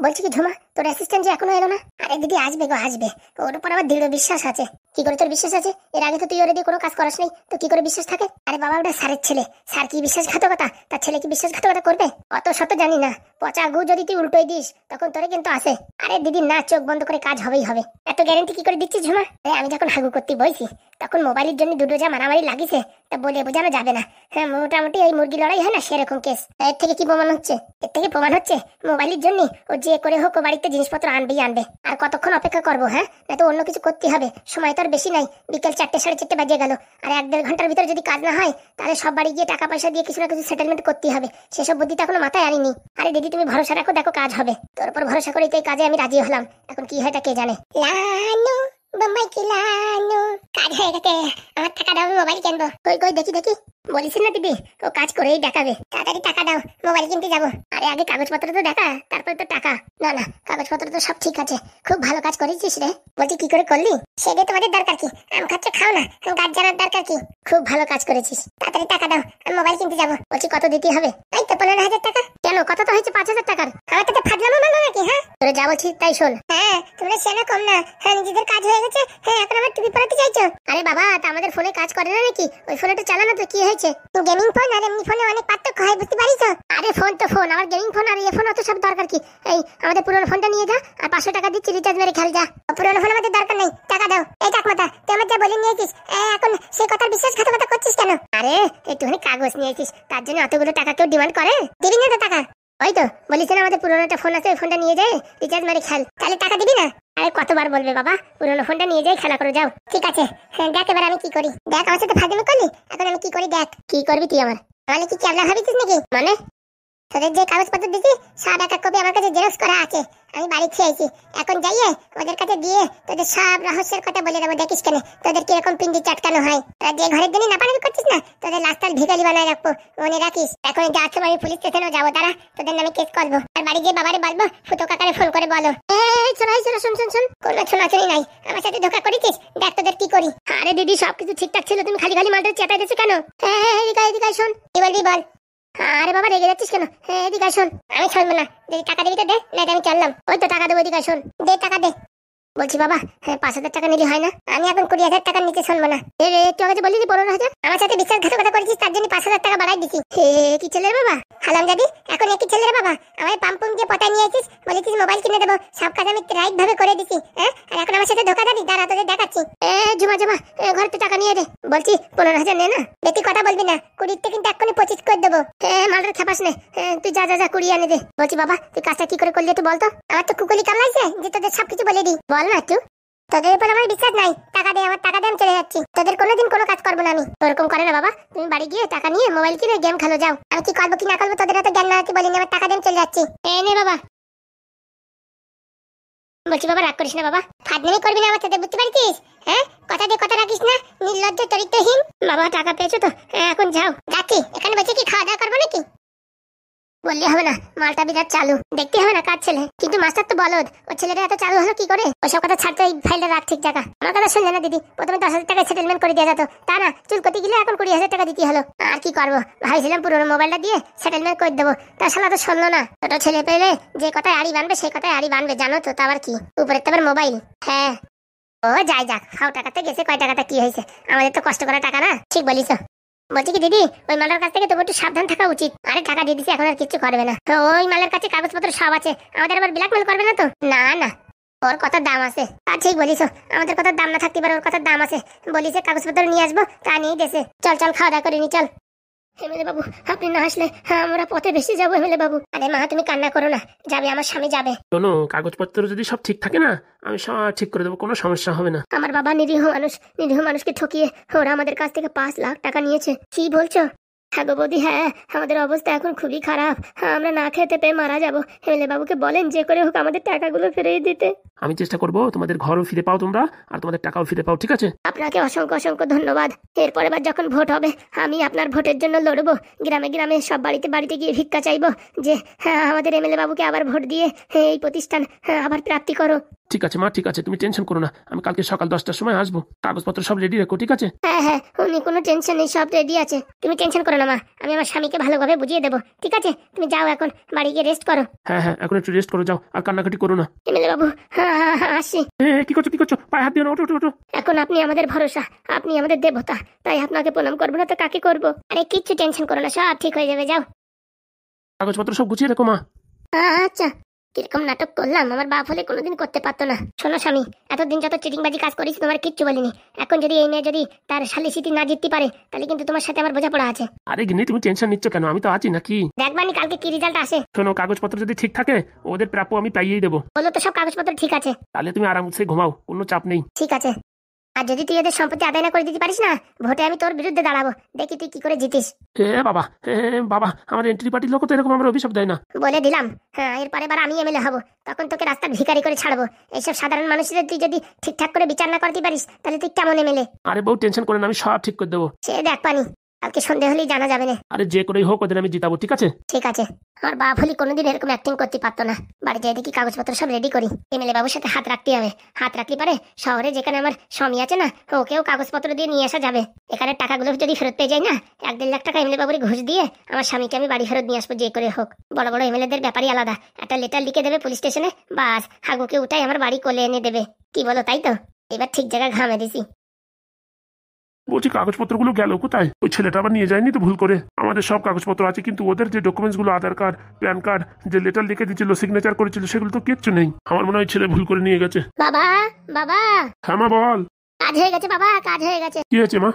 বলছি কি ঝুমা, তোর অ্যাসিস্ট্যান্ট যে এখনো এলো না? আরে দিদি আসবে গো, আসবে। ওর উপর আমার দৃঢ় বিশ্বাস আছে। কি করে তোর বিশ্বাস আছে? এর আগে তো তুই ওর দিয়ে কোনো কাজ করাস নাই, তো কি করে বিশ্বাস থাকে? আরে বাবা, ওটা স্যারের ছেলে, স্যার কি বিশ্বাসঘাতকতা? তার ছেলে কি বিশ্বাসঘাতকতা করবে? অত শত জানি না, পচা গু যদি তুই উল্টোই দিস তখন তোরে কিন্তু আসে। আরে দিদি না, চোখ বন্ধ করে কাজ হবেই হবে। এত গ্যারেন্টি কি করে দিচ্ছিস ঝুমা? আমি যখন হাগু করতে বইছি তখন মোবাইলের জন্য দুটো যা মারামারি লাগিছে তা বলে বোঝানো যাবে না। হ্যাঁ, মোটামুটি ওই মুরগি লড়াই হয় না, সেরকম কেস। এর থেকে কি প্রমাণ হচ্ছে? এর থেকে প্রমাণ হচ্ছে মোবাইলের জন্য ও যে করে হোক ও বাড়িতে জিনিসপত্র আনবেই আনবে। আর কতক্ষণ অপেক্ষা করবো? হ্যাঁ, না তো অন্য কিছু করতে হবে। সময় তো আর বেশি নাই, বিকেল 4টে 4:30 বাজে গেল। আর 1-1.5 ঘন্টার ভিতরে যদি কাজ না হয় তাহলে সব বাড়ি গিয়ে টাকা পয়সা দিয়ে কিছু না কিছু সেটেলমেন্ট করতে হবে। সেসব বুদ্ধিটা এখনো মাথায় আনিনি। আরে দিদি তুমি ভরসা রাখো, দেখো কাজ হবে। তোর উপর ভরসা করেই তো এই কাজে আমি রাজি হলাম। এখন কি হয় তা কে জানে। লানু বোম্বাই কি লানু, কাজ হয়ে গেছে। আমার টাকা দাও, মোবাইল কিনবো। কই কই দেখি দেখি। বলিস না দিদি, ও কাজ করেই দেখাবে। তাড়াতাড়ি টাকা দাও, মোবাইল কিনতে যাবো। আরে আগে কাগজপত্র তো দেখা, তারপরে তো টাকা। না না, কাগজপত্র তো সব ঠিক আছে। খুব ভালো কাজ করেছিস রে। বলছি কি করে করলি? সেটাই তোমাদের দরকার কি? আম খাচ্ছে খাও না, কাজ জানার দরকার কি? খুব ভালো কাজ করেছিস। তাড়াতাড়ি টাকা দাও, আমি মোবাইল কিনতে যাবো। বলছি কত দিতে হবে? এই তো 15,000 টাকা। কেন, কত তো হয়েছে 5,000 টাকার। আমার তো ফাজলামো মারলো নাকি? হ্যাঁ, তোরে যা বলছি তাই শোন। হ্যাঁ, তোমরা সেনা কম না। হ্যাঁ, নিজেদের কাজ হয়ে গেছে। হ্যাঁ, এখন আবার টুপি পরাতে চাইছো? আরে বাবা, তা আমাদের ফোনে কাজ করে না নাকি? ওই ফোনটা চালানো তো কি হয়েছে? গেমিং ফোন আর এমনি ফোনে অনেক পার্থক্য হয়, বুঝতে পারিস? আরে ফোন তো ফোন, আমার গেমিং ফোন আর এই ফোন অত সব দরকার কি? এই আমাদের পুরোনো ফোনটা নিয়ে যা, আর 500 টাকা দিচ্ছি, রিচার্জ মেরে খেল যা। পুরোনো ফোন আমাদের দরকার নেই, টাকা দাও। এই টাকমাতা, তুই আমার যা বলে নিয়েছিস, এখন সেই কথার বিশ্বাসঘাতকতা করছিস কেন? আরে একটুখানি কাগজ নিয়েছিস, তার জন্য এতগুলো টাকা কেউ ডিমান্ড করে? দিবি না তো টাকা? ওই তো বলিস না আমাদের পুরোনো একটা ফোন আছে, ওই ফোনটা নিয়ে যায়, রিচার্জ মেরে খেল। তাহলে টাকা দিবি না? আরে কতবার বলবে বাবা, পুরোনো ফোনটা নিয়ে যাই, খেলা করে যাও। ঠিক আছে, হ্যাঁ দেখ এবার আমি কি করি। দেখ আমার সাথে ফাজলামি করলি, এখন আমি কি করি দেখ। কি করবি তুই আমার? মানে কি ক্যাবলা ভাবিছিস নাকি? মানে তোদের যে কাগজপত্র দিছি সব এক এক কপি আমার কাছে জেরক্স করা আছে। আমি বাড়ি খেয়েছি, এখন যাইয়ে ওদের কাছে দিয়ে তোদের সব রহস্যের কথা বলে দেবো। দেখিস কেন তোদের কিরকম পিন্ডি চাটকানো হয়। তোরা যে ঘরের জন্য নাপানি করছিস না, তোদের লাস্টার ভিখারি বানায় রাখবো, মনে রাখিস। এখন যাওয়ার সময় আমি পুলিশ স্টেশনেও যাবো, তারা তোদের নামে কেস করবো। আর বাড়ি গিয়ে বাবারে বলবো, ফুটো কাকারে ফোন করে বলো। এই শোন শোন শোন, কোনো ছোনাছুনি নাই। আমার সাথে ধোকা করেছিস, দেখ তোদের কি করি। আরে দিদি সবকিছু ঠিকঠাক ছিল, তুমি খালি খালি মালটা চেপে দিয়েছো কেন? এদিকে শোন, কি বলবি বল। আরে বাবা রেগে যাচ্ছিস কেন? এদিকে শোন, আমি শুনবো না। যদি টাকা দিবি তো দে, না আমি চললাম। ওই তো টাকা দেবো, এদিকে শোন, দে টাকা দে। বলছি বাবা, 5,000 টাকা নিলে হয় না? আমি এখন 20,000 টাকা নিতে শুনবো না। তুই আমাকে বললি 15,000? আমার সাথে বিশ্বাসঘাতকতা করেছিস, তার জন্য 5,000 টাকা বাড়াই দিছি। কি ছেলের বাবা হালাম জাদি, এখন একই ছেলের বাবা। আমার পাম্পুম দিয়ে পটায় নিয়ে আসিস, বলেছিস মোবাইল কিনে দেবো, সব কাজ আমি রাইট ভাবে করে দিছি। হ্যাঁ, আর এখন আমার সাথে ধোকা দাবি, দাঁড়া তোদের দেখাচ্ছি। ঝুমা ঘরে তো টাকা নিয়ে দে। বলছি 15,000 নে না, বেশি কথা বলবি না। 20 তে কিন্তু এক্ষুনি 25 করে দেবো। মালটা খেপাস নে, তুই যা 20 এনে দে। বলছি বাবা, তুই কাজটা কি করে করলি তুই বলতো? আমার তো কুকুলি কামড়াইছে যে তোদের সবকিছু বলে দিই। বল না একটু। তোদের উপর আমার বিশ্বাস নাই, টাকা দে, আমার টাকা দে, আমি চলে যাচ্ছি। তোদের কোনোদিন কোনো কাজ করবো না আমি। ওরকম করে না বাবা, তুমি বাড়ি গিয়ে টাকা নিয়ে মোবাইল কিনে গেম খেলো যাও। আমি কি করবো কি না করবো তোদের এত জ্ঞান না কি বলিনি, আমার টাকা দিয়ে চলে যাচ্ছি। নে বাবা। বলছি বাবা রাগ করিস না বাবা, ফাজলামি করবি না আমার সাথে, বুঝতে পারছিস? হ্যাঁ, কথা দিয়ে কথা রাখিস না, নির্লজ্জ চরিত্রহীন। বাবা টাকা পেয়েছো তো, এখন যাও। যাচ্ছি, এখানে বসে কি খাওয়া দাওয়া করবো নাকি? বললে হবে না, মালটা বিরাট চালু, দেখতে হবে না কার ছেলে। কিন্তু মাস্টার তো বলদ, ও ছেলেটা এত চালু হলো কি করে? ওসব কথা ছাড়তে এই ফাইলটা রাখ ঠিক জায়গা। আমার কথা শুনলে না দিদি, প্রথমে 10,000 টাকা সেটেলমেন্ট করে দেওয়া যেত, তা না চুল করতে গেলে এখন 20,000 টাকা দিতে হলো। আর কি করবো, ভাবছিলাম পুরোনো মোবাইলটা দিয়ে সেটেলমেন্ট করে দেবো, তার শালা তো শুনলো না। ছোট ছেলে পেলে যে কথায় আড়ি বানবে সেই কথায় আড়ি বানবে, জানো তো। তা আবার কি, উপরে তো আবার মোবাইল। হ্যাঁ, ও যাই যাক, ফাও টাকাতে গেছে, কয় টাকাটা কি হয়েছে, আমাদের তো কষ্ট করা টাকা না। ঠিক বলিস। বলছি কি দিদি, ওই মালের কাছ থেকে তোমার একটু সাবধান থাকা উচিত। আরে টাকা দিয়ে দিছি, এখন আর কিছু করবে না তো। ওই মালের কাছে কাগজপত্র সব আছে, আমাদের আবার ব্ল্যাকমেল করবে না তো? না না, ওর কথার দাম আছে। তা ঠিক বলিস, আমাদের কথার দাম না থাকতে পারে, ওর কথার দাম আছে। বলিস কাগজপত্র নিয়ে আসবো, তা নিয়ে দেশে। চল চল খাওয়া দাওয়া করিনি, চল। এমএলএ বাবু, আপনি না আসলে আমরা পথে ভেসে যাবো। এমএলএ বাবু, আরে মা তুমি কান্না করো না, যাবে আমার স্বামী যাবে। শোনো, কাগজপত্র যদি সব ঠিক থাকে না, আমি সব ঠিক করে দেবো, কোনো সমস্যা হবে না। আমার বাবা নিরীহ মানুষ, নিরীহ মানুষকে ঠকিয়ে ওরা আমাদের কাছ থেকে 5 লাখ টাকা নিয়েছে। কি বলছো? হ্যাঁ গো বৌদি, হ্যাঁ আমাদের অবস্থা এখন খুবই খারাপ, আমরা না খেতে পেয়ে মারা যাবো। এমএলএ বাবুকে বলেন যে করে হোক আমাদের টাকাগুলো ফিরিয়ে দিতে। আমি চেষ্টা করবো, তোমাদের ঘরও ফিরে পাও তোমরা, আর তোমাদের টাকাও ফিরে পাও, ঠিক আছে? আপনাকে অসংখ্য অসংখ্য ধন্যবাদ। এরপরের বার যখন ভোট হবে আমি আপনার ভোটের জন্য লড়বো, গ্রামে গ্রামে সব বাড়িতে বাড়িতে গিয়ে ভিক্ষা চাইবো যে হ্যাঁ আমাদের এমএলএ বাবুকে আবার ভোট দিয়ে এই প্রতিষ্ঠান আবার প্রাপ্তি করো। ঠিক আছে মা, ঠিক আছে, তুমি টেনশন করো না, আমি কালকে সকাল 10টার সময় আসবো। কাগজপত্র সব রেডি রেখো, ঠিক আছে? হ্যাঁ হ্যাঁ, উনি কোনো টেনশন নেই, সব রেডি আছে, তুমি টেনশন করো না মা, আমি আমার স্বামীকে ভালোভাবে বুঝিয়ে দেবো, ঠিক আছে? তুমি যাও এখন, বাড়ি গিয়ে রেস্ট করো। হ্যাঁ হ্যাঁ, এখন একটু রেস্ট করে যাও, আর কান্নাকাটি করো না। এমএলএ বাবু, হ্যাঁ হ্যাঁ হ্যাঁ, আসি। কি করছো, কি করছো? পায়ে হাত দিও না, ওঠো ওঠো ওঠো। এখন আপনি আমাদের ভরসা, আপনি আমাদের দেবতা, তাই আপনাকে প্রণাম করবো না তো কাকে করবো? আরে কিচ্ছু টেনশন করো না, সব ঠিক হয়ে যাবে, যাও। কাগজপত্র সব গুছিয়ে রেখো মা। আচ্ছা, কিরকম নাটক করলাম, আমার বাপ হলে কোনোদিন করতে পারতো না। শোনো স্বামী, এতদিন যত চিটিংবাজি কাজ করেছি তোমার কিচ্ছু বলিনি, এখন যদি এই মেয়ে যদি তার শালিশিটি না জিততে পারে, তাহলে কিন্তু তোমার সাথে আমার বোঝাপড়া আছে। আরে গিন্নি, তুমি টেনশন নিচ্ছ কেন? আমি তো আছি নাকি? দেখবানি কালকে কি রেজাল্ট আসে। শোনো, কাগজপত্র যদি ঠিক থাকে ওদের প্রাপ্য আমি পাইয়েই দেবো। বলো তো সব কাগজপত্র ঠিক আছে? তাহলে তুমি আরামসে ঘুমাও, কোনো চাপ নেই। ঠিক আছে, আর যদি তুই এদের সম্পত্তি আদায় না করে দিতে পারিস না, ভোটে আমি তোর বিরুদ্ধে দাঁড়াবো, দেখি তুই কি করে জিতিস। বাবা, বাবা, আমার এন্ট্রি পার্টির লোক তো এরকম আমার অভিশাপ দেয় না। বলে দিলাম, হ্যাঁ, এরপরে বার আমি এমএলএ হব, তখন তোকে রাস্তার ভিখারি করে ছাড়বো। এইসব সাধারণ মানুষদের তুই যদি ঠিকঠাক করে বিচার না করতে পারিস, তাহলে তুই কেমন এমএলএ? আরে বউ, টেনশন করে না, আমি সব ঠিক করে দেবো। সে দেখ পানি, কালকে সন্ধে হলেই জানা যাবে না। আরে যে করেই হোক ওদের আমি জিতাবো, ঠিক আছে? ঠিক আছে, আমার বাপ হলি কোনোদিন এরকম অ্যাক্টিং করতে পারতো না। বাড়িতে দেখি কাগজপত্র সব রেডি করি, এমএলএ বাবুর সাথে হাত রাখতে হবে, হাত রাখলে পারে শহরে যেখানে আমার স্বামী আছে না, ওকেও কাগজপত্র দিয়ে নিয়ে আসা যাবে। এখানে টাকাগুলো যদি ফেরত পেয়ে যাই না, 1-1.5 লাখ টাকা এমএলএ বাবুর ঘুষ দিয়ে আমার স্বামীকে আমি বাড়ি ফেরত নিয়ে আসবো, যে করে হোক। বড় বড় এমএলএদের ব্যাপারই আলাদা, একটা লেটার লিখে দেবে পুলিশ স্টেশনে, বাস হাগুকে উঠাই আমার বাড়ি কোলে এনে দেবে। কি বলো, তাই তো? এবার ঠিক জায়গায় ঘামে দিছি। বলছি, কাগজপত্রগুলো গেল কোথায়? ওই ছেলেটা আবার নিয়ে যায়নি তো ভুল করে? আমাদের সব কাগজপত্র আছে, কিন্তু ওদের যে ডকুমেন্টসগুলো, আধার কার্ড, প্যান কার্ড, যে লেটার লিখে দিচ্ছিল, সিগনেচার করেছিল, সেগুলো তো কিচ্ছু নেই। আমার মনে হয় ছেলে ভুল করে নিয়ে গেছে। বাবা, বাবা, হ্যাঁ মা, বল। কাজ হয়ে গেছে বাবা, কাজ হয়ে গেছে। কি হয়েছে মা?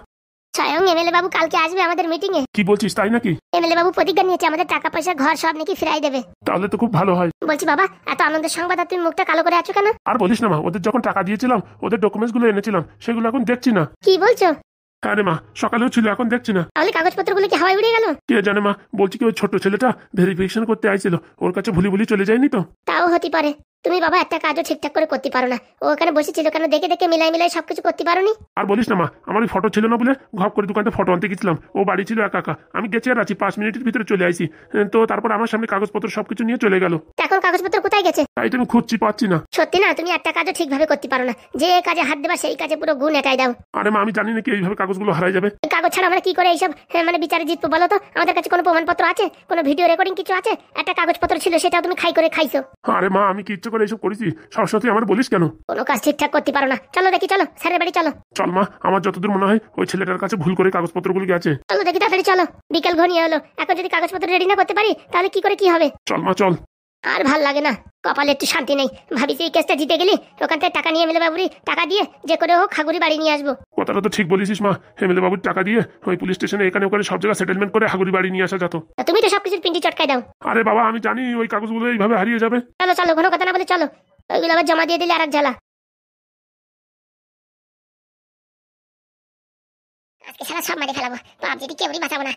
স্বয়ং এমএলএ বাবু কালকে আসবে আমাদের মিটিং এ। কি বলছিস, তাই নাকি? এমএলএ বাবু প্রতিজ্ঞা নিয়েছে আমাদের টাকা পয়সা ঘর সব নাকি ফিরাই দেবে। তাহলে তো খুব ভালো হয়। বলছি বাবা, এত আনন্দের সংবাদ আর তুমি মুখটা কালো করে আছো কেন? আর বলিস না মা, ওদের যখন টাকা দিয়েছিলাম, ওদের ডকুমেন্টস গুলো এনেছিলাম, সেগুলো এখন দেখছি না। কি বলছো? হ্যাঁ রে মা, সকালেও ছিল, এখন দেখছি না। তাহলে কাগজপত্রগুলো কি হাওয়ায় উড়ে গেল? কে জানে মা, বলছি কি ওই ছোট ছেলেটা ভেরিফিকেশন করতে আইছিল, ওর কাছে ভুলি ভুলি চলে যায়নি তো? তাও হতে পারে। তুমি বাবা একটা কাজও ঠিকঠাক করে করতে পারো না, ও ওখানে বসেছিল কেন, দেখে দেখে মিলাই মিলাই সবকিছু করতে পারোনি। আর বলিস না মা, আমার ওই ফটো ছিল না বলে ঘপ করে দোকানটা ফটো আনতে গেছিলাম, ও বাড়ি ছিল একা একা, আমি গেছি আর আছি, 5 মিনিটের ভিতরে চলে আইছি। তো তারপর আমার সামনে কাগজপত্র সবকিছু নিয়ে চলে গেল। এখন কাগজপত্র কোথায় গেছে? তাই তো আমি খুঁজছি, পাচ্ছি না। সত্যি না, তুমি একটা কাজও ঠিকভাবে করতে পারো না, যে কাজে হাত দেবা সেই কাজে পুরো গুণ এটাই দাও। আরে মা, আমি জানি নাকি এইভাবে কাগজগুলো হারাই যাবে। এই কাগজ ছাড়া আমরা কি করে এইসব মানে বিচারে জিতবো বলো তো? আমাদের কাছে কোনো প্রমাণপত্র আছে? কোনো ভিডিও রেকর্ডিং কিছু আছে? একটা কাগজপত্র ছিল, সেটাও তুমি খাই করে খাইছো। আরে মা, আমি কি ইচ্ছে করে এইসব করেছি? সবসময় আমার বলিস কেন? কোনো কাজ ঠিকঠাক করতে পারো না। চলো দেখি, চলো স্যারের বাড়ি চলো। চল মা, আমার যতদূর মনে হয় ওই ছেলেটার কাছে ভুল করে কাগজপত্রগুলো গেছে। চলো দেখি, তাড়াতাড়ি চলো, বিকেল ঘনিয়ে হলো, এখন যদি কাগজপত্র রেডি না করতে পারি তাহলে কি করে কি হবে? চল মা, চল। আর ভাল লাগে না, কপালে একটু শান্তি নেই। ভাবিছি এই কেসটা জিতে গেলি ওখান থেকে টাকা নিয়ে এমএলএ বাবুরি টাকা দিয়ে যে করে হোক হাগুড়ি বাড়ি নিয়ে আসবো। কথাটা তো ঠিক বলিস মা, এমএলএ বাবুর টাকা দিয়ে ওই পুলিশ স্টেশনে এখানে ওখানে সব জায়গায় সেটেলমেন্ট করে হাগুড়ি বাড়ি নিয়ে আসা যেত। তা তুমি তো সবকিছুর পিন্ডি চটকাই দাও। আরে বাবা, আমি জানি ওই কাগজগুলো এইভাবে হারিয়ে যাবে। চলো চলো, কোনো কথা না বলে চলো, ওইগুলো আবার জমা দিয়ে দিলে আর এক জ্বালা। আজকে শালা সব মারি ফেলাবো, বাপ যদি কেউই বাঁচাবো না।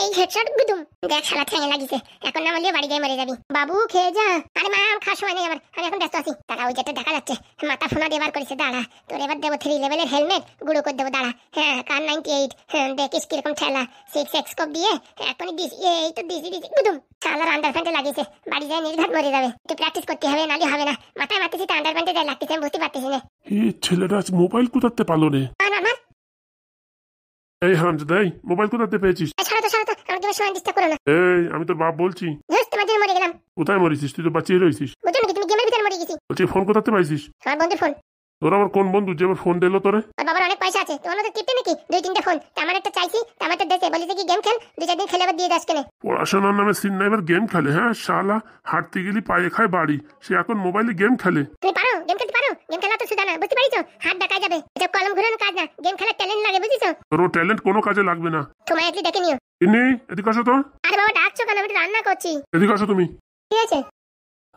এই হেডশট গুদুম, দেখ শালা ঠ্যাঙে লাগিছে, এখন না মরলে বাড়ি গিয়ে মরে যাবি। বাবু খেয়ে যা। আরে মা, খাওয়ার সময় নেই আমার, আমি এখন ব্যস্ত আছি। দাঁড়া, ওই যেটা দেখা যাচ্ছে মাথা ফোনা দেবার করেছে, দাঁড়া তোর এবার দেবো 3 লেভেলের হেলমেট, গুঁড়ো করে দেবো, দাঁড়া। হ্যাঁ, কার 98, হ্যাঁ দেখিস কিরকম ঠেলা, 6 এক্সকোপ দিয়ে এখনই দিস। এই তো দিস গুদুম, শালার আন্ডার প্যান্টে লাগিয়েছে, বাড়ি যায় নির্ঘাত মরে যাবে। একটু প্র্যাকটিস করতে হবে, নালে হবে না। মাথায় মারতেছি তো আন্ডার প্যান্টে যাই লাগতেছে, আমি বুঝতে পারতেছি না। এই ছেলেটা আজ মোবাইল কোথাতে পালো রে? আমার এই হারামজাদা, এই মোবাইল কোথাতে পেয়েছিস? ছাড়ো তো, আমি তোমার সময় ডিস্টার্ব করো না। এই, আমি তোর বাপ বলছি। তোমার জন্য মরে গেলাম। কোথায় মরেছিস? তুই তো বাঁচিয়ে রয়েছিস। বুঝছো নাকি, তুমি গেমের ভিতরে মরে গেছি। বলছি, ফোন কোথাতে পাইছিস? আমার বন্ধুর ফোন। তোর আবার কোন বন্ধু যে আবার ফোন দিলো তোরে? আর বাবার অনেক পয়সা আছে, তোমার মতো কিপটে নাকি 2-3টে ফোন? আমার একটা চাইছি, আমার একটা দেশে বলেছে কি গেম খেল, 2-4 দিন খেলে আবার দিয়ে দাস কেনে। পড়াশোনার নামে সিন না, এবার গেম খেলে। হ্যাঁ শালা, হাঁটতে গেলি পায়ে খায় বাড়ি, সে এখন মোবাইলে গেম খেলে। তুমি পারো গেম খেলতে? পারো গেম খেলা তো সুদা না, বুঝতে পারিছো? হাত ডাকা যাবে, এটা কলম ঘুরানো কাজ না, গেম খেলার ট্যালেন্ট লাগে, বুঝিছো? তোর ট্যালেন্ট কোনো কাজে লাগবে না। তোমার একটু ডেকে নিও। নেই, এদিকে আসো তো। আরে বাবা, ডাকছো কেন? আমি তো রান্না করছি। এদিকে আসো তুমি। ঠিক আছে,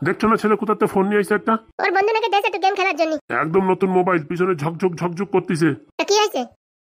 দেখছো না ছেলে কোথাতে ফোন নিয়ে আসছে একটা? ওর বন্ধু নাকি দেশে একটু গেম খেলার জন্য। একদম নতুন মোবাইল, পিছনে ঝকঝক ঝকঝক করতেছে। তা কি হয়েছে?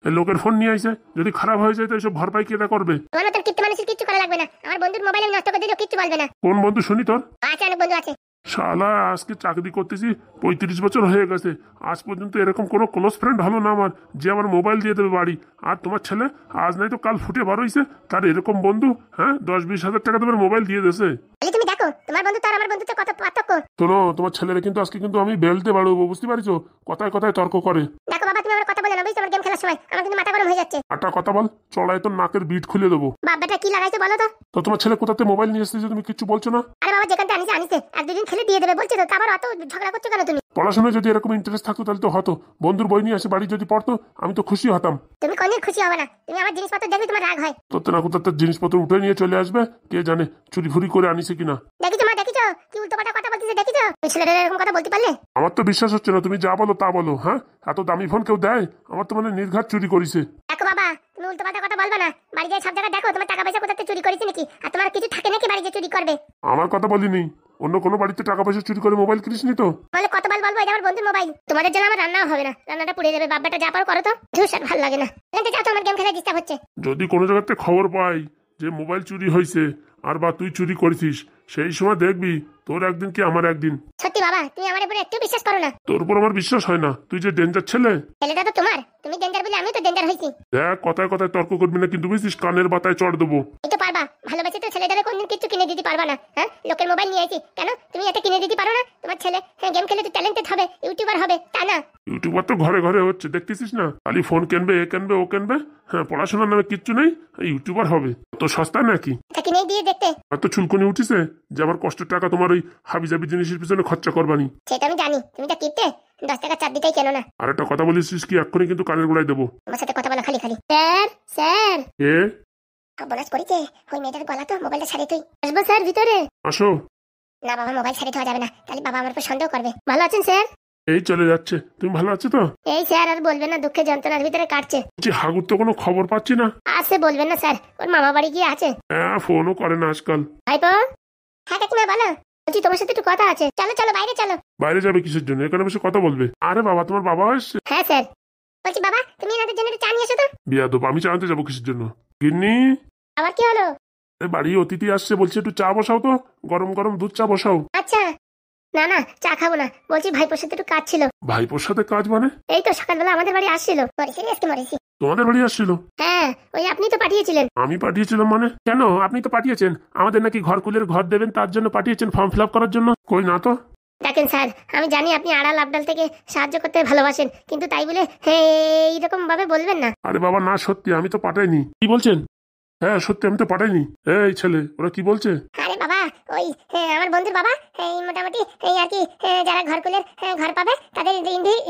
লোকের ফোন নিয়ে আসছে, যদি খারাপ হয়ে যায় তো এসব ভরপাই কেটা করবে? তোমার মতো কিপটে মানুষের কিচ্ছু করা লাগবে না, আমার বন্ধুর মোবাইল নষ্ট করে দিলেও কিচ্ছু বলবে না। কোন বন্ধু শুনি তোর? আছে, অনেক বন্ধু আছে। শালা, আজকে চাকরি করতেছি 35 বছর হয়ে গেছে, আজ পর্যন্ত এরকম কোনো ক্লোজ ফ্রেন্ড হলো না আমার, যে আমার মোবাইল দিয়ে দেবে বাড়ি। আর তোমার ছেলে আজ নাই তো কাল ফুটে বার হইছে, তার এরকম বন্ধু? হ্যাঁ, 10-20 হাজার টাকা তোমার মোবাইল দিয়ে দেছে। তুমি দেখো, তোমার বন্ধু তো আর আমার বন্ধুতে কত পার্থক্য। শোনো, তোমার ছেলেরা কিন্তু আজকে কিন্তু আমি বেলতে বাড়বো, বুঝতে পারিছো? কথায় কথায় তর্ক করে। দেখো বাবা, তুমি আমার কথা বলে না, বুঝছো? আমার গেম খেলার সময় আমার কিন্তু মাথা গরম হয়ে যাচ্ছে। একটা কথা বল, চড়াই তোর নাকের বিট খুলে দেবো। বাবাটা কি লাগাইছে বলো তো? তো তোমার ছেলে কোথাতে মোবাইল নিয়ে এসেছে, তুমি কিচ্ছু বলছো না? আরে বাবা, যেখানটা আনিছে এক দুদিন খেলে দিয়ে দেবে বলছে, তো আবার অত ঝগড়া করছো কেন তুমি? পড়াশোনায় যদি এরকম ইন্টারেস্ট থাকতো তাহলে তো হতো। বন্ধুর বই নিয়ে এসে বাড়ি যদি পড়তো আমি তো খুশি হতাম। তুমি কোনদিন খুশি হবে না, তুমি আমার জিনিসপত্র দেখলে তোমার রাগ হয়। তোর না কোথাতে জিনিসপত্র উঠে নিয়ে চলে আসবে, কে জানে চুরি ফুরি করে আনিছে কিনা। দেখিছো মা, দেখিছো কি উল্টোপাল্টা কথা বলতেছে? দেখিছো ওই ছেলেটা এরকম কথা বলতে পারলে? আমার তো বিশ্বাস হচ্ছে না, তুমি যা বলো তা বলো। হ্যাঁ, এত দামি ফোন কেউ দেয়? আমার তো মানে নির্ঘাত চুরি করেছে। দেখো বাবা, তুমি উল্টোপাল্টা কথা বলবে না। বাড়ি যাই সব জায়গায় দেখো তোমার টাকা পয়সা কোথাতে চুরি করেছে নাকি? আর তোমার কিছু থাকে নাকি বাড়ি গিয়ে চুরি করবে? আমার কথা বলিনি, অন্য কোনো বাড়িতে টাকা পয়সা চুরি করে মোবাইল কিনিসনি তো? বলে কতবার বলবো এটা আমার বন্ধুর মোবাইল। তোমাদের জন্য আমার রান্নাও হবে না, রান্নাটা পুড়ে যাবে। বাবাটা যা পারো করো তো, ধুস আর ভালো লাগে না। এখান থেকে যাও তো, আমার গেম খেলা ডিস্টার্ব হচ্ছে। যদি কোনো জায়গাতে খবর পাই যে মোবাইল চুরি হয়েছে আর বা তুই চুরি করেছিস, সেই সময় দেখবি তোর একদিন কি আমার একদিন। সত্যি বাবা, তুমি আমার উপরে একটু বিশ্বাস করো না। তোর উপর আমার বিশ্বাস হয় না, তুই যে ডেঞ্জার ছেলে। ছেলেটা তো তোমার, তুমি ডেঞ্জার বলে আমি তো ডেঞ্জার হয়েছি। দেখ, কথায় কথায় তর্ক করবি না কিন্তু, বুঝছিস? কানের বাতায় চড় দেবো। এই তো পারবা, ভালোবাসে তো ছেলেটারে কোনদিন কিছু কিনে দিতে পারবা না। হ্যাঁ, লোকের মোবাইল নিয়ে আইছি কেন? তুমি এটা কিনে দিতে পারো না? তোমার ছেলে গেম খেলে তো ট্যালেন্টেড হবে, ইউটিউবার হবে, তা না? ইউটিউবার তো ঘরে ঘরে হচ্ছে, দেখতেছিস না? খালি ফোন কিনবে, এ কিনবে, ও কিনবে। হ্যাঁ, পড়াশোনার নামে কিচ্ছু নেই, ইউটিউবার হবে। তো সস্তা নাকি? তা কিনে দিয়ে দেখতে। এত চুলকনি উঠিছে যে আমার কষ্টের টাকা তোমার ওই হাবিজাবি জিনিসের পিছনে খরচা করবানি। সেটা আমি জানি, তুমি তো কিনতে 10 টাকা চার দিতেই কেন না। আর একটা কথা বলিস কি, এক্ষুনি কিন্তু কানের গোড়ায় দেবো। আমার সাথে কথা বলা খালি খালি। স্যার, স্যার এ বলাস করিতে ওই মেয়েটার গলা তো, মোবাইলটা ছাড়ে তুই। আসবো স্যার ভিতরে? আসো। না বাবা, মোবাইল ছাড়ে দেওয়া যাবে না, তাহলে বাবা আমার উপর সন্দেহ করবে। ভালো আছেন স্যার? এই চলে যাচ্ছে, তুমি ভালো আছো তো? এই স্যার আর বলবেন না, দুঃখে যন্ত্রণার ভিতরে কাটছে। যে হাগুর তো কোনো খবর পাচ্ছি না। আছে বলবেন না স্যার, ওর মামা বাড়ি গিয়ে আছে। হ্যাঁ, ফোনও করে না আজকাল। ভাইপো। হ্যাঁ কাকিমা বলো। বলছি তোমার সাথে একটু কথা আছে, চলো চলো বাইরে চলো। বাইরে যাবে কিসের জন্য? এখানে বসে কথা বলবে? আরে বাবা, তোমার বাবা এসছে? হ্যাঁ স্যার। বলছি বাবা, তুমি এনাদের জন্য একটু চা নিয়ে এসো তো। বিয়াদব, আমি চা আনতে যাবো কিসের জন্য? গিন্নি, আবার কি হলো? বাড়ি অতিথি আসছে, বলছে একটু চা বসাও তো, গরম গরম দুধ চা বসাও। আচ্ছা। না না, চা খাবো না, বলছি ভাইপোর সাথে একটু কাজ ছিল। ভাইপোর সাথে কাজ মানে? এই তো সকালবেলা আমাদের বাড়ি আসছিল। মরেছি রে, আজকে মরেছি। তোমাদের বাড়ি আসছিল? হ্যাঁ, ওই আপনি তো পাঠিয়েছিলেন। আমি পাঠিয়েছিলাম মানে? কেন, আপনি তো পাঠিয়েছেন আমাদের নাকি ঘরকুলের ঘর দেবেন, তার জন্য পাঠিয়েছেন, ফর্ম ফিল আপ করার জন্য। কই না তো। দেখেন স্যার, আমি জানি আপনি আড়াল আবডাল থেকে সাহায্য করতে ভালোবাসেন, কিন্তু তাই বলে এইরকম ভাবে বলবেন না। আরে বাবা না, সত্যি আমি তো পাঠাইনি। কি বলছেন? হ্যাঁ সত্যি, আমি তো পাঠাইনি। এই ছেলে, ওরা কি বলছে? আরে বাবা, ওই আমার বন্ধুর বাবা এই মোটামুটি এই আর কি, যারা ঘরকুলের ঘর পাবে তাদের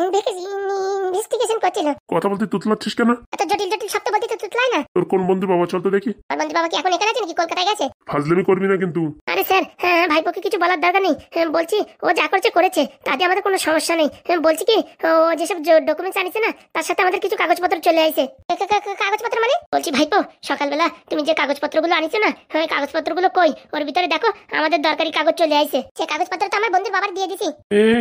ইনভেস্টিগেশন করছিল। কথা বলতে তুতলাচ্ছিস কেন? এত জটিল জটিল শব্দ বলতে তো তুতলাই না। তোর কোন বন্ধু বাবা, চল তো দেখি। আমার বন্ধুর বাবা কি এখন এখানে আছে নাকি কলকাতায় গেছে? ফাজলামি করবি না কিন্তু। আরে স্যার, ভাইপোকে কিছু বলার দরকার নেই। বলছি ও যা করছে করেছে, তাতে আমাদের কোনো সমস্যা নেই। বলছি কি, ও যেসব ডকুমেন্টস আনিছে না, তার সাথে আমাদের কিছু কাগজপত্র চলে আইছে। কাগজপত্র মানে? বলছি ভাইপো, সকালবেলা তুমি যে কাগজপত্রগুলো আনিছো না, ওই কাগজপত্রগুলো কই? ওর ভিতরে দেখো, আমাদের দরকারি কাগজ চলে আইছে। সেই কাগজপত্র তো আমার বন্ধুর বাবার দিয়ে দিছি।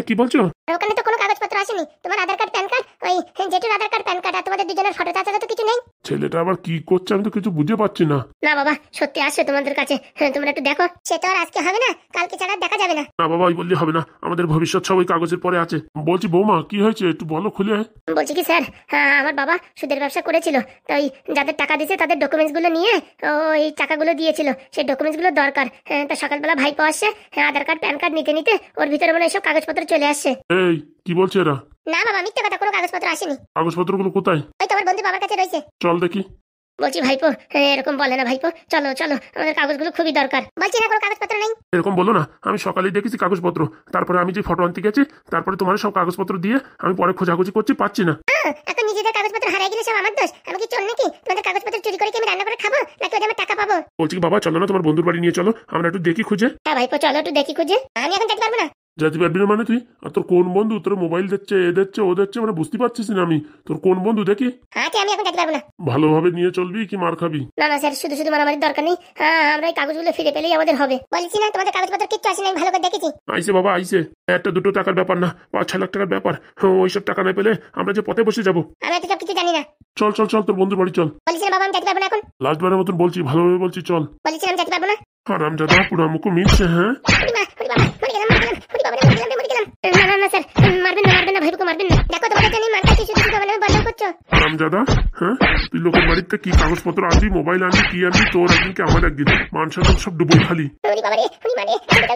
কি বলছো? ওখানে তো কোনো কাগজপত্র আসেনি। তোমার আধার কার্ড, প্যান কার্ড, ওই জেঠুর আধার কার্ড, প্যান কার্ড আর তোমাদের দুজনের ফটো, তাছাড়া তো কিছু নেই। ছেলেটা আবার কি করছে আমি তো কিছু বুঝে পাচ্ছি না। না বাবা, সত্যি আসছে তোমাদের কাছে, তোমরা একটু দেখো। সে তো আর আজকে হবে না, কালকে ছাড়া দেখা যাবে না। না বাবা, ওই বললে হবে না, আমাদের ভবিষ্যৎ সব ওই কাগজের পরে আছে। বলছি বৌমা, কি হয়েছে একটু বলো খুলে। বলছি কি স্যার, আমার বাবা সুদের ব্যবসা করেছিল, তাই যাদের টাকা দিয়েছে তাদের ডকুমেন্টস গুলো নিয়ে ওই টাকাগুলো দিয়েছিল, সেই ডকুমেন্টস গুলো দরকার। তা সকালবেলা ভাইপো আসছে, আধার কার্ড, প্যান কার্ড নিতে নিতে ওর ভিতরে মানে এইসব কাগজপত্র চলে আসছে। এই কি বলছে এরা? না বাবা, মিথ্যে কথা, কোনো কাগজপত্র আসেনি। কাগজপত্রগুলো কোথায়? ওই তোমার বন্ধু বাবার কাছে রয়েছে। চল দেখি। বলছি ভাইপো, এরকম বলে না ভাইপো, চলো চলো, আমাদের কাগজগুলো খুবই দরকার। বলছি না, কোনো কাগজপত্র নেই। এরকম বলো না, আমি সকালেই দেখেছি কাগজপত্র, তারপরে আমি যে ফটো আনতে গেছি, তারপরে তোমার সব কাগজপত্র দিয়ে আমি পরে খোঁজাখুঁজি করছি, পাচ্ছি না। এখন নিজেদের কাগজপত্র হারিয়ে গেলে সব আমার দোষ? আমি কি চোর নাকি? তোমাদের কাগজপত্র চুরি করে কি আমি রান্না করে খাবো, নাকি ওদের আমার টাকা পাবো? বলছি কি বাবা, চলো না তোমার বন্ধুর বাড়ি নিয়ে চলো, আমরা একটু দেখি খুঁজে। হ্যাঁ ভাইপো, চলো একটু দেখি খুঁজে। আমি এখন যেতে পারবো না। যেতে পারবি না মানে? তুই আর তোর কোন বন্ধু তোর মোবাইল দিচ্ছে, এ দিচ্ছে, ও দিচ্ছে, মানে বুঝতে পারছিস না আমি তোর কোন বন্ধু দেখি। হ্যাঁ, আমি এখন যেতে পারবো না। ভালোভাবে নিয়ে চলবি কি মার খাবি? না না স্যার, শুধু শুধু মারামারির দরকার নেই। আমরা এই কাগজগুলো ফিরে পেলেই আমাদের হবে। বলছি না, তোমাদের কাগজপত্র কিচ্ছু আসেনি, আমি ভালো করে দেখেছি। আইসে বাবা আইসে, একটা দুটো টাকার ব্যাপার না, 5-6 লাখ টাকার ব্যাপার। ওইসব টাকা না পেলে আমরা যে পথে বসে যাবো। আমি এত সব কিছু জানি না। চল চল চল, তোর বন্ধুর বাড়ি চল। বলছি না বাবা, আমি যেতে পারবো না এখন। লাস্ট বারের মতন বলছি, ভালোভাবে বলছি, চল। বলছি আমি যেতে পারবো না। হারামজাদা পুরো মুখ মিলছে। হ্যাঁ না না না স্যার, মারবেন না, মারবেন না, ভাইপোকে মারবেন না। দেখো তোমাদের জন্য মারতে কি শুধু শুধু মানে বন্ধ করছো। হারামজাদা, হ্যাঁ তুই লোকের বাড়িতে কি কাগজপত্র আনবি, মোবাইল আনবি, কি আনবি, তোর একদিন কি আমার একদিন, মান সম্মান সব ডুবো খালি। উনি বাবা রে, উনি মানে চুল ধরে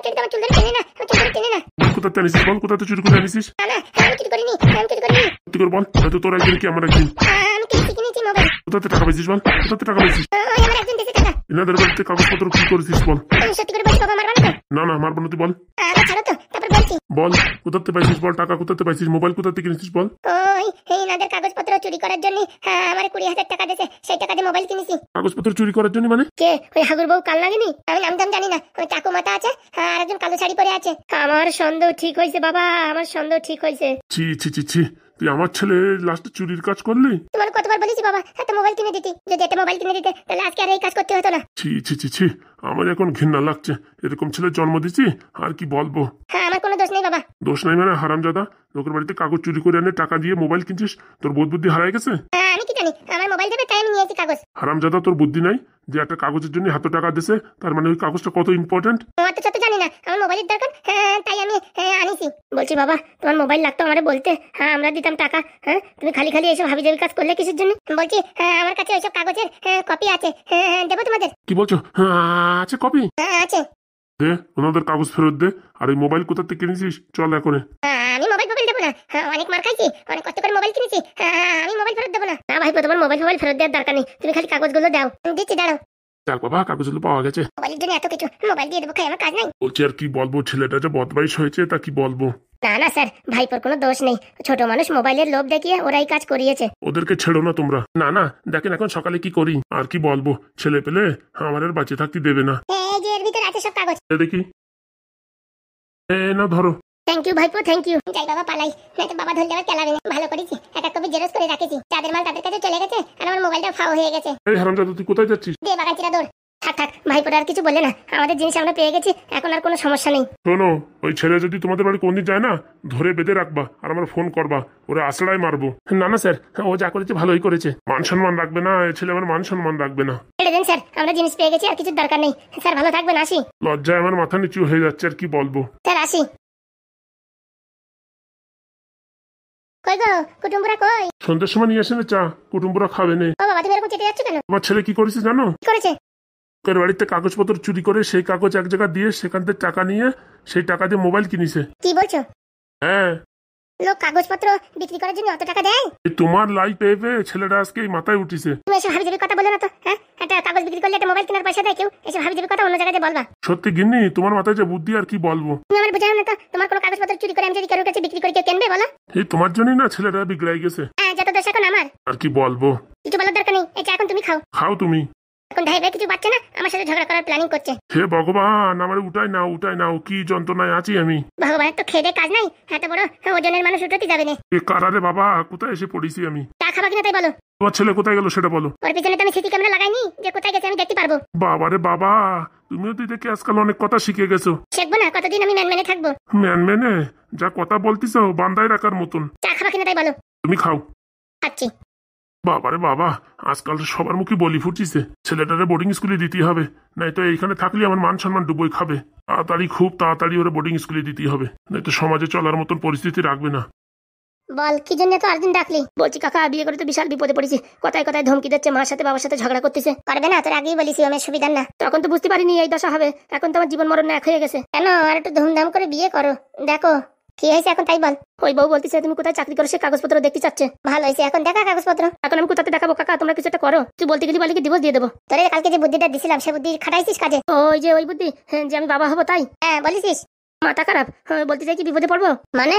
টেনে না, চুল ধরে টেনে না। কোথাতে আনিসিস বল, কোথাতে চুরি করে আনিসিস? না না, আমি চুরি করিনি, আমি চুরি করিনি। সত্যি করে বল, হয়তো তোর একদিন কি আমার একদিন। আমি কিনেছি মোবাইল। কোথাতে টাকা পেয়েছিস বল, কোথাতে টাকা পেয়েছিস? ওই আমার একজন দিয়েছে টাকা। এনাদের বাড়িতে কাগজপত্র কি করেছিস বল? আমি সত্যি করে বলছি বাবা, মারবা না তো? না না, মারবো না, তুই বল। আরে ছাড়ো তো, তারপর বলছি। বল কোথাতে পাইছিস বল, টাকা কোথাতে পাইছিস, মোবাইল কোথাতে কিনেছিস বল? ওই এনাদের কাগজপত্র চুরি করার জন্য আমার 20,000 টাকা দিয়েছে, সেই টাকা দিয়ে মোবাইল কিনেছি। কাগজপত্র চুরি করার জন্য মানে? কে ওই হাগুর বউ কাল লাগেনি? আমি নাম দাম জানি না, ওই চাকু মাথা আছে আর একজন কালো শাড়ি পরে আছে। আমার সন্দেহ ঠিক হয়েছে বাবা, আমার সন্দেহ ঠিক হয়েছে। ছি ছি ছি ছি, তুই আমার ছেলে লাস্টে চুরির কাজ করলি? তোমার কতবার বলেছি বাবা একটা মোবাইল কিনে দিতি, যদি একটা মোবাইল কিনে দিতে তাহলে আজকে আর এই কাজ করতে হতো না। ছি ছি ছি ছি, আমার এখন ঘৃণা লাগছে, এরকম ছেলে জন্ম দিচ্ছি আর কি বলবো। হ্যাঁ আমার কোনো দোষ নেই বাবা। দোষ নাই মানে হারামজাদা, লোকের বাড়িতে কাগজ চুরি করে এনে টাকা দিয়ে মোবাইল কিনছিস, তোর বোধ বুদ্ধি হারাই গেছে? আমি কি জানি আমার মোবাইল দেবে তাই আমি নিয়েছি কাগজ। হারামজাদা, তোর বুদ্ধি নাই যে একটা কাগজের জন্য হাতে টাকা দিছে, তার মানে ওই কাগজটা কত ইম্পর্টেন্ট। তোমার তো সত্যি জানি না, আমার মোবাইলের দরকার, তাই আমি আনিছি। বলছি বাবা তোমার মোবাইল লাগতো আমারে বলতে, আমরা দিতাম টাকা। তুমি খালি খালি এইসব হাবিজাবি কাজ করলে কিসের জন্য? বলছি আমার কাছে ওইসব কাগজের কপি আছে, দেবো তোমাদের? কি বলছো? আছে কপি? আছে। দে, ওনাদের কাগজ ফেরত দে। আর এই মোবাইল কোথা থেকে কিনেছিস চল এখনে। আমি মোবাইল দেবো না, অনেক মার খাইছি, অনেক কষ্ট করে মোবাইল কিনেছি, আমি মোবাইল ফেরত দেবো না। না ভাই তোমার মোবাইল ফেরত দেওয়ার দরকার নেই, তুমি খালি কাগজগুলো দাও। দিচ্ছি দাঁড়াও। যাক বাবা, কাগজগুলো পাওয়া গেছে। মোবাইলের জন্য এত কিছু, মোবাইল দিয়ে দেবো, খাই আমার কাজ নাই। বলছি আর কি বলবো, ছেলেটা যে বদমাইশ হয়েছে তা কি বলবো। না না স্যার, ভাইপোর কোনো দোষ নেই, ছোট মানুষ মোবাইলের লোভ দেখিয়ে ওরাই কাজ করিয়েছে। ওদেরকে ছেড়ো না তোমরা। না না, দেখেন এখন সকালে কি করি আর কি বলবো, ছেলে পেলে আমার আর বাঁচে থাকতে দেবে না। এই যে এর ভিতরে আছে সব কাগজ। দেখি, না ধরো। থ্যাংক ইউ ভাইপো, থ্যাংক ইউ। যাই বাবা পালাই, নয়তো বাবা ধরলে আবার চালাবে না। ভালো করেছি, একটা কপি জেরক্স করে রাখেছি, যাদের মাল তাদের কাছে চলে গেছে আর আমার মোবাইলটা ফাও হয়ে গেছে। এই হারামজাদা, তুই কোথায় যাচ্ছিস? দে বাগানচিরা দৌড়। থাক থাক ভাইপোরা আর কিছু বলে না, আমাদের জিনিস আমরা পেয়ে গেছি, এখন আর কোনো সমস্যা নেই। শোনো, ওই ছেলে যদি তোমাদের বাড়ি কোনদিন যায় না, ধরে বেঁধে রাখবা আর আমার ফোন করবা, ওরা আসড়াই মারবো। না না স্যার, ও যা করেছে ভালোই করেছে, মান সম্মান রাখবে না, এই ছেলে আমার মান সম্মান রাখবে না। ছেড়ে দেন স্যার, আমরা জিনিস পেয়ে গেছি, আর কিছুর দরকার নেই। স্যার ভালো থাকবেন, আসি। লজ্জায় আমার মাথা নিচু হয়ে যাচ্ছে আর কি বলবো। স্যার আসি। কই গো কুটুম্বরা কই? সন্ধ্যের সময় নিয়ে আসে না চা, কুটুম্বরা খাবে নে। ও বাবা তুমি এরকম চেতে যাচ্ছ কেন? তোমার ছেলে কি করেছে জানো? কি করেছে? লোকের বাড়িতে কাগজপত্র চুরি করে সেই কাগজ এক জায়গা দিয়ে সেখান থেকে টাকা নিয়ে সেই টাকা দিয়ে মোবাইল কিনেছে। কি বলছো? হ্যাঁ। লোক কাগজপত্র বিক্রি করার জন্য অত টাকা দেয়? তোমার লাই পেয়ে পেয়ে ছেলেটা আজকে এই মাথায় উঠিছে। তুমি এসব হাবিজাবি কথা বলো না তো। একটা কাগজ বিক্রি করলে একটা মোবাইল কেনার পয়সা দেয় কেউ? এসব হাবিজাবি কথা অন্য জায়গায় বলবা। সত্যি গিন্নি, তোমার মাথায় যে বুদ্ধি আর কি বলবো। তুমি আমার বোঝাও না তো, তোমার কোনো কাগজপত্র চুরি করে আমি যদি কারোর কাছে বিক্রি করি কেউ কিনবে বলো? এই তোমার জন্যই না ছেলেটা বিগড়াই গেছে। যত দোষ এখন আমার। আর কি বলবো। কিছু বলার দরকার নেই, এই চা এখন তুমি খাও। খাও তুমি। এখন ভাই ভাই কিছু বাচ্চা না আমার সাথে ঝগড়া করার প্ল্যানিং করছে। হে ভগবান, আমার উঠাই নাও, কি যন্ত্রণায় আছি আমি। ভগবানের তো খেয়ে কাজ নাই, এত বড় ওজনের মানুষ উঠতে যাবে না। এ কারারে বাবা, কোথায় এসে পড়েছি আমি। চা খাবা কিনা তাই বলো। তোমার ছেলে কোথায় গেল সেটা বলো। ওর পিছনে তো আমি সিসি ক্যামেরা লাগাইনি যে কোথায় গেছে আমি দেখতে পারবো। বাবারে বাবা, তুমিও তুই দেখে আজকাল অনেক কথা শিখে গেছো। শিখবো না, কতদিন আমি ম্যান মেনে থাকবো। ম্যান যা কথা বলতিছো বান্দায় রাখার মতন। চা খাবা কিনা তাই বলো। তুমি খাও। খাচ্ছি। বাবারে বাবা, আজকাল সবার মুখে বলি ফুটছে, ছেলেটারে বোর্ডিং স্কুলে দিতে হবে, নাই তো এইখানে থাকলে আমার মান সম্মান ডুবোই খাবে। খুব তাড়াতাড়ি ওরা বোর্ডিং স্কুলে দিতে হবে, নাই তো সমাজে চলার মতন পরিস্থিতি রাখবে না। বল কি জন্য তো আর্জেন্ট ডাকলি? বলছি কাকা বিয়ে করে তো বিশাল বিপদে পড়েছি, কথায় কথায় ধমকি দিচ্ছে, মার সাথে বাবার সাথে ঝগড়া করতেছে। পারবে না, তোর আগেই বলিস আমার সুবিধা না। তখন তো বুঝতে পারিনি এই দশা হবে, এখন তো আমার জীবন মরণ এক হয়ে গেছে। কেন আর একটু ধুমধাম করে বিয়ে করো, দেখো কি হয়েছে এখন তাই বল। ওই বউ বলতেছে তুমি কোথায় চাকরি করো সে কাগজপত্র দেখতে চাচ্ছে। ভালো হয়েছে, এখন দেখা কাগজপত্র। এখন আমি কোথাতে দেখাবো কাকা, তোমরা কিছু একটা করো। তুই বলতে গেলি বলে কি ডিভোর্স দিয়ে দেবো। তোরে কালকে যে বুদ্ধিটা দিছিলাম সে বুদ্ধি খাটাইছিস কাজে? ওই যে ওই বুদ্ধি, যে আমি বাবা হবো তাই? হ্যাঁ বলিস। মাথা খারাপ, বলতে চাই কি বিপদে পড়বো মানে?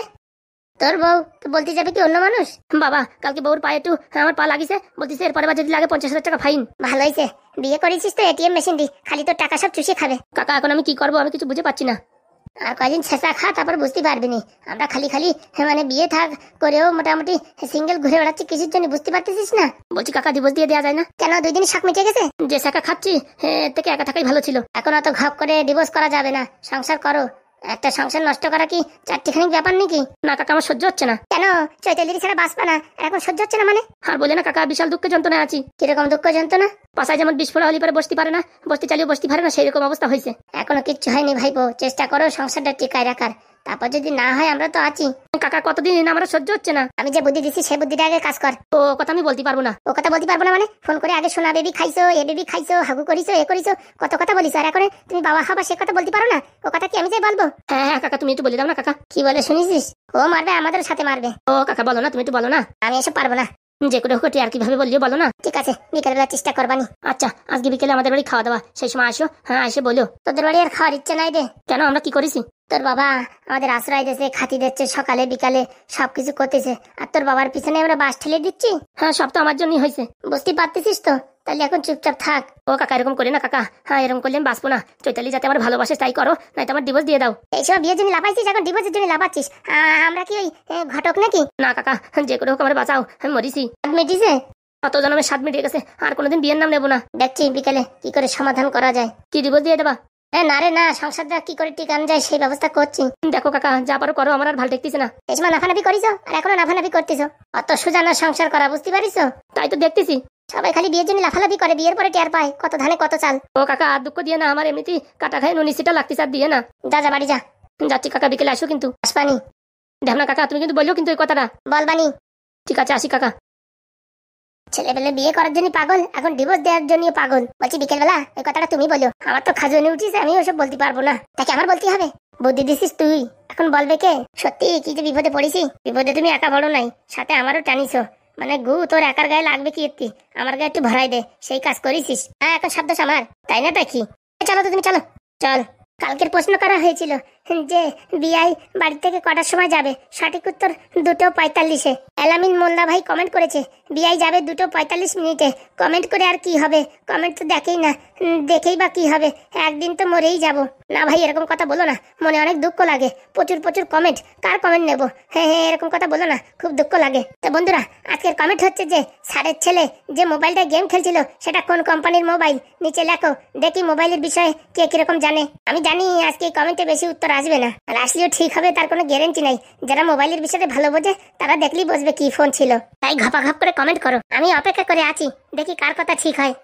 তোর বউ তো বলতে যাবে কি অন্য মানুষ? বাবা কালকে বউর পায়ে একটু আমার পা লাগিছে, বলতেছে এরপরে যদি লাগে 50,000 টাকা ফাইন। ভালো হয়েছে, বিয়ে করেছিস তো এটিএম মেশিন দি, খালি তোর টাকা সব চুষে খাবে। কাকা এখন আমি কি করবো, আমি কিছু বুঝে পাচ্ছি না। আর কয়দিন ছেঁচা খা, তারপর বুঝতে পারবি নি। আমরা খালি মানে বিয়ে থাক করেও মোটামুটি সিঙ্গেল ঘুরে বেড়াচ্ছি, কিছুর জন্য বুঝতে পারতেছিস না। বলছি কাকা ডিভোর্স দিয়ে দেওয়া যায় না? কেন 2 দিন শাক মিটে গেছে, যে শাকা খাচ্ছি এর থেকে একা থাকাই ভালো ছিল। এখন অত ঘপ করে ডিভোর্স করা যাবে না, সংসার করো। একটা সংসার নষ্ট করা কি চারটিখানিক ব্যাপার নাকি? না কাকা আমার সহ্য হচ্ছে না। কেন চৈতালিদি ছাড়া বাঁচবা না, এখন সহ্য হচ্ছে না মানে? আর বলে না কাকা, বিশাল দুঃখ যন্ত্রণায় আছি। কিরকম দুঃখ যন্ত্রণা? পাশায় যেমন বিস্ফোরা হলি পরে বসতে পারে না, বসতে চালিয়ে বসতে পারে না, সেই রকম অবস্থা হয়েছে। এখনো কিচ্ছু হয়নি ভাইপো, চেষ্টা করো সংসারটা টিকায় রাখার, তারপর যদি না হয় আমরা তো আছি। কাকা কতদিন আমরা সহ্য হচ্ছে না। আমি যে বুদ্ধি দিচ্ছি সেই বুদ্ধিটা আগে কাজ কর। ও কথা আমি বলতে পারবো না। ও কথা বলতে পারবো না মানে? ফোন করে আগে সোনা বেবি খাইছো, এ বেবি খাইছো, হাগু করিছো, এ করিছো, কত কথা বলিস, আর এখন তুমি বাবা খাবা সে কথা বলতে পারো না? ও কথা কি আমি যাই বলবো? হ্যাঁ হ্যাঁ কাকা, তুমি একটু বলে দাও না কাকা। কি বলে শুনিস? ও মারবে, আমাদের সাথে মারবে। ও কাকা বলো না, তুমি একটু বলো না। আমি এসব পারবো না। যে করে হোক আর কিভাবে বললিও বলো না। ঠিক আছে, বিকেলবেলা চেষ্টা করবানি। আচ্ছা, আজকে বিকেলে আমাদের বাড়ি খাওয়া দাওয়া, সেই সময় আসো। হ্যাঁ এসে বলো। তোদের বাড়ি আর খাওয়ার ইচ্ছে নাই রে। কেন, আমরা কি করেছি? তোর বাবা আমাদের আশ্রয় দিয়েছে, খাতি দিচ্ছে, সকালে বিকালে সবকিছু করতেছে, আর তোর বাবার পিছনে আমরা বাস ঠেলে দিচ্ছি। হ্যাঁ সব তো আমার জন্যই হয়েছে, বুঝতে পারতেছিস তো? তাহলে এখন চুপচাপ থাক। ও কাকা এরকম করে না কাকা, হ্যাঁ এরকম করলে আমি বাঁচবো না। চৈতালি যাতে আমার ভালোবাসে তাই করো, নয়তো আমার ডিভোর্স দিয়ে দাও। এইসব বিয়ের জন্য লাফাইছিস, এখন ডিভোর্সের জন্য লাফাচ্ছিস? আমরা কি ওই ঘটক নাকি? না কাকা, যে করে হোক আমার বাঁচাও, আমি মরিছি। মিটিছে কত জন্মের স্বাদ মিটিয়ে গেছে, আর কোনোদিন বিয়ের নাম নেবো না। দেখছি বিকেলে কি করে সমাধান করা যায়। কি ডিভোর্স দিয়ে দেবা? না রে না, সংসারটা কি করে টিকানো যায় সেই ব্যবস্থা করছি। দেখো কাকা, যা পারো করো, আমার আর ভালো দেখতেছে না। এই সময় নাফানাফি করিছো, আর এখনো নাফানাফি করতেছো। অত সোজা না সংসার করা, বুঝতে পারিছো? তাই তো দেখতেছি, সবাই খালি বিয়ের জন্য লাফালাফি করে, বিয়ের পরে টের পায় কত ধানে কত চাল। ও কাকা আর দুঃখ দিয়ে না, আমার এমনিতেই কাটা খায় নুনি সিটা লাগতেছে, আর দিয়ে না। যা যা বাড়ি যা। যাচ্ছি কাকা, বিকেলে আসো কিন্তু। আসবানি? দেখ না কাকা, তুমি কিন্তু বললো কিন্তু এই কথাটা। বলবানি। ঠিক আছে, আসি কাকা। ছেলেবেলে বিয়ে করার জন্য পাগল, এখন ডিভোর্স দেওয়ার জন্য পাগল। বলছি বিকেলবেলা ওই কথাটা তুমি বলো, আমার তো খাজনে উঠিছে, আমি ওসব বলতে পারবো না। তাকে আমার বলতে হবে? বুদ্ধি দিছিস তুই, এখন বলবে কে? সত্যি কি যে বিপদে পড়েছি। বিপদে তুমি একা বড় নাই, সাথে আমারও টানিছো। মানে গু তোর একার গায়ে লাগবে কি একটি, আমার গায়ে একটু ভরাই দে, সেই কাজ করেছিস। হ্যাঁ এখন শব্দ আমার, তাই না? কি চলো তো তুমি, চলো চল। কালকের প্রশ্ন করা হয়েছিল যে বিআই বাড়ি থেকে কটার সময় যাবে, সঠিক উত্তর 2:45। এলামিন মোল্লা ভাই কমেন্ট করেছে বিআই যাবে 2:45। কমেন্ট করে আর কি হবে, কমেন্ট তো দেখেই না, দেখেই বা কি হবে, একদিন তো মরেই যাব। না ভাই এরকম কথা বলো না, মনে অনেক দুঃখ লাগে। প্রচুর প্রচুর কমেন্ট, কার কমেন্ট নেবো? হ্যাঁ হ্যাঁ এরকম কথা বলো না, খুব দুঃখ লাগে। তো বন্ধুরা, আজকের কমেন্ট হচ্ছে যে স্যারের ছেলে যে মোবাইলটা গেম খেলছিল সেটা কোন কোম্পানির মোবাইল, নিচে লেখো, দেখি মোবাইলের বিষয়ে কে কিরকম জানে। আমি জানি আজকে কমেন্টে বেশি উত্তর আসবে না, আর আসলেও ঠিক হবে তার কোনো গ্যারেন্টি নাই। যারা মোবাইলের বিষয়ে ভালো বোঝে তারা দেখলেই বুঝবে কি ফোন ছিল। তাই ঘপা ঘপ করে কমেন্ট করো, আমি অপেক্ষা করে আছি, দেখি কার কথা ঠিক হয়।